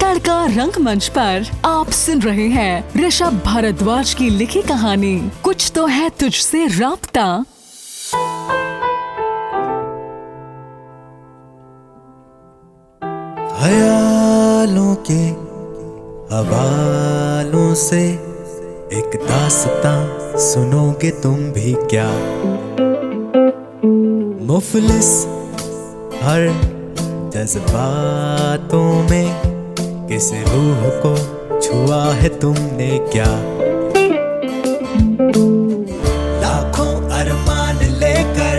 तड़का रंगमंच पर आप सुन रहे हैं ऋषभ भारद्वाज की लिखी कहानी कुछ तो है तुझसे राब्ता। ख्यालों के हवालों से एक दास्तां सुनोगे तुम भी क्या। मुफलिस हर जज्बातों में किस रूह को छुआ है तुमने क्या। लाखों अरमान लेकर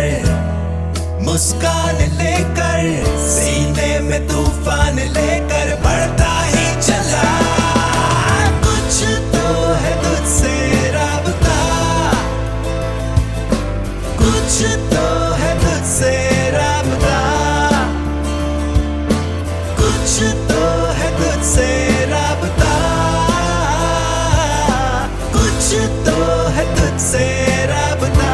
मुस्कान लेकर सीने में तूफान लेकर बढ़ता ही चला। कुछ तो है तुझसे राबता, कुछ तो है तुझसे राबता, कुछ तो है तुझसे राबता, कुछ तो है तुझसे राबता।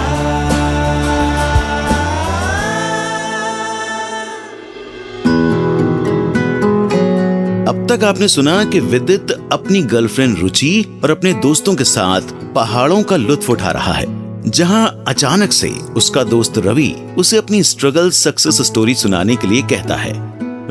अब तक आपने सुना कि विदित अपनी गर्लफ्रेंड रुचि और अपने दोस्तों के साथ पहाड़ों का लुत्फ उठा रहा है, जहां अचानक से उसका दोस्त रवि उसे अपनी स्ट्रगल सक्सेस स्टोरी सुनाने के लिए कहता है।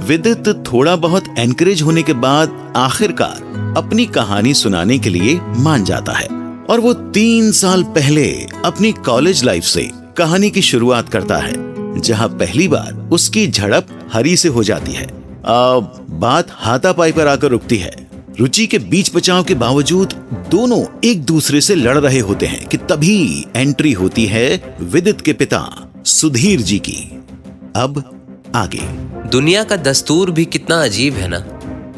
विदित थोड़ा बहुत एनकरेज होने के बाद आखिरकार अपनी कहानी सुनाने के लिए मान जाता है और वो 3 साल पहले अपनी कॉलेज लाइफ से कहानी की शुरुआत करता है, जहां पहली बार उसकी झड़प हरी से हो जाती है। बात हाथापाई पर आकर रुकती है। रुचि के बीच बचाव के बावजूद दोनों एक दूसरे से लड़ रहे होते हैं कि तभी एंट्री होती है विदित के पिता सुधीर जी की। अब आगे। दुनिया का दस्तूर भी कितना अजीब है ना।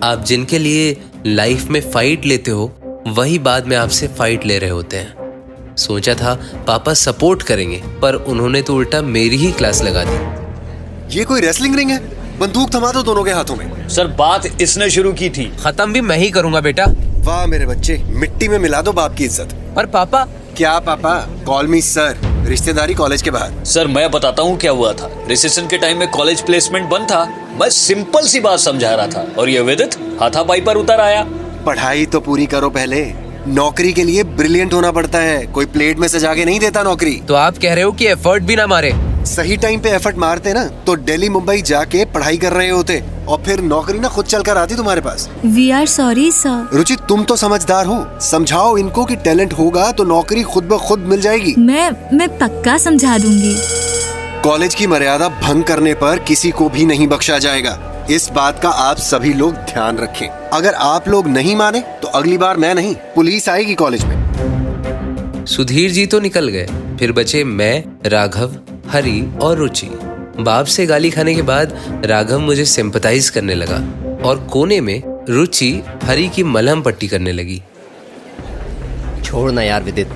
आप जिनके लिए लाइफ में फाइट लेते हो वही बाद में आपसे फाइट ले रहे होते हैं। सोचा था पापा सपोर्ट करेंगे, पर उन्होंने तो उल्टा मेरी ही क्लास लगा दी। ये कोई रेसलिंग रिंग है? बंदूक थमा दो दोनों के हाथों में। सर बात इसने शुरू की थी। खत्म भी मैं ही करूंगा बेटा। वाह मेरे बच्चे, मिट्टी में मिला दो बाप की इज्जत। पर पापा। क्या पापा? कॉल मी सर। रिश्तेदारी कॉलेज के बाहर। सर मैं बताता हूँ क्या हुआ था। रिसेशन के टाइम में कॉलेज प्लेसमेंट बंद था। मैं सिंपल सी बात समझा रहा था और ये विदित हाथापाई पर उतर आया। पढ़ाई तो पूरी करो पहले। नौकरी के लिए ब्रिलियंट होना पड़ता है, कोई प्लेट में सजा के नहीं देता नौकरी। तो आप कह रहे हो कि एफर्ट भी ना मारे? सही टाइम पे एफर्ट मारते ना तो दिल्ली मुंबई जाके पढ़ाई कर रहे होते और फिर नौकरी ना खुद चल कर आती तुम्हारे पास। We are sorry sir. Ruchi तुम तो समझदार हो, समझाओ इनको कि टैलेंट होगा तो नौकरी खुद ब खुद मिल जाएगी। मैं पक्का समझा दूंगी। कॉलेज की मर्यादा भंग करने पर किसी को भी नहीं बख्शा जाएगा। इस बात का आप सभी लोग ध्यान रखें। अगर आप लोग नहीं माने तो अगली बार मैं नहीं, पुलिस आएगी कॉलेज में। सुधीर जी तो निकल गए, फिर बचे मैं, राघव, हरी और रुचि। बाप से गाली खाने के बाद राघव मुझे सिंपैथाइज करने लगा और कोने में रुचि हरी की मलहम पट्टी करने लगी। छोड़ ना यार विदित,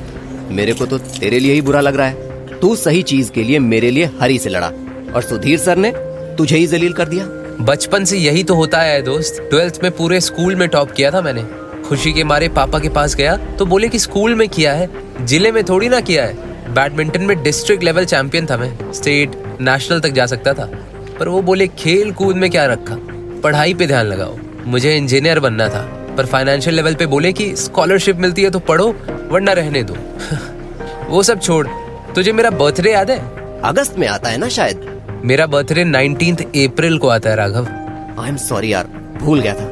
मेरे को तो तेरे लिए ही बुरा लग रहा है। तू सही चीज के लिए मेरे लिए हरी से लड़ा और सुधीर सर ने तुझे ही जलील कर दिया। बचपन से यही तो होता है दोस्त। 12th में पूरे स्कूल में टॉप किया था मैंने। खुशी के मारे पापा के पास गया तो बोले कि स्कूल में किया है, जिले में थोड़ी ना किया है। बैडमिंटन में डिस्ट्रिक्ट लेवल चैंपियन था मैं, स्टेट नेशनल तक जा सकता था। पर वो बोले खेल कूद में क्या रखा, पढ़ाई पे ध्यान लगाओ। मुझे इंजीनियर बनना था, पर फाइनेंशियल लेवल पे बोले कि स्कॉलरशिप मिलती है तो पढ़ो वरना रहने दो। वो सब छोड़, तुझे मेरा बर्थडे याद है? अगस्त में आता है ना शायद। मेरा बर्थडे 19 अप्रैल को आता है राघव। आई एम सॉरी यार, भूल गया था।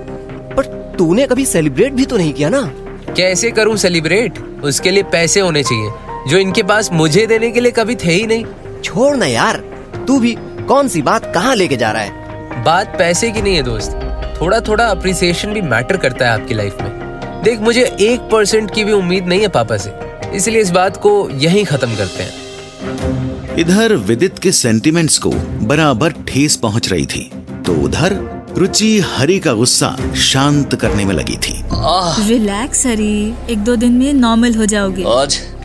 पर तूने कभी सेलिब्रेट भी तो नहीं किया ना। कैसे करूं सेलिब्रेट? उसके लिए पैसे होने चाहिए, जो इनके पास मुझे देने के लिए कभी थे ही नहीं। छोड़ ना यार, तू भी कौन सी बात कहाँ लेके जा रहा है। बात पैसे की नहीं है दोस्त, थोड़ा थोड़ा अप्रिसिएशन भी मैटर करता है आपकी लाइफ में। देख मुझे 1% की भी उम्मीद नहीं है पापा से, इसलिए इस बात को यहीं खत्म करते हैं। इधर विदित के सेंटिमेंट्स को बराबर ठेस पहुंच रही थी तो उधर रुचि हरी का गुस्सा शांत करने में लगी थी। रिलैक्स हरी, 1-2 दिन में नॉर्मल हो जाओगे।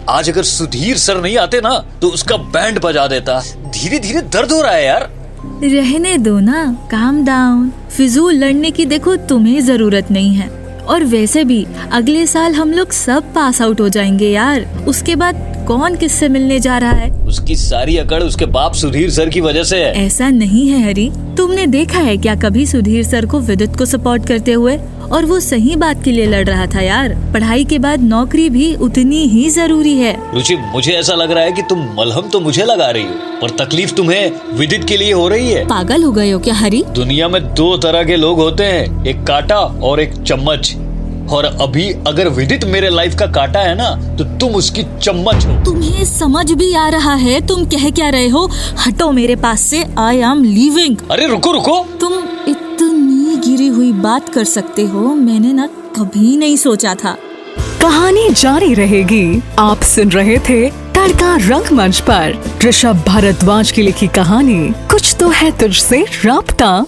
आज अगर सुधीर सर नहीं आते ना तो उसका बैंड बजा देता। धीरे धीरे दर्द हो रहा है यार। रहने दो ना, काम डाउन। फिजूल लड़ने की देखो तुम्हें जरूरत नहीं है। और वैसे भी अगले साल हम लोग सब पास आउट हो जाएंगे यार। उसके बाद कौन किससे मिलने जा रहा है। उसकी सारी अकड़ उसके बाप सुधीर सर की वजह से है। ऐसा नहीं है हरी, तुमने देखा है क्या कभी सुधीर सर को विदित को सपोर्ट करते हुए? और वो सही बात के लिए लड़ रहा था यार। पढ़ाई के बाद नौकरी भी उतनी ही जरूरी है। रुचि, मुझे ऐसा लग रहा है कि तुम मलहम तो मुझे लगा रही हो, पर तकलीफ तुम्हें विदित के लिए हो रही है। पागल हो गए हो क्या हरी? दुनिया में 2 तरह के लोग होते हैं, एक कांटा और एक चम्मच। और अभी अगर विदित मेरे लाइफ का कांटा है ना, तो तुम उसकी चम्मच हो। तुम्हें समझ भी आ रहा है तुम कह क्या रहे हो? हटो मेरे पास से, आई एम लीविंग। अरे रुको रुको, तुम इतनी गिरी हुई बात कर सकते हो, मैंने ना कभी नहीं सोचा था। कहानी जारी रहेगी। आप सुन रहे थे तड़का रंगमंच पर ऋषभ भारद्वाज की लिखी कहानी कुछ तो है तुझसे राब्ता।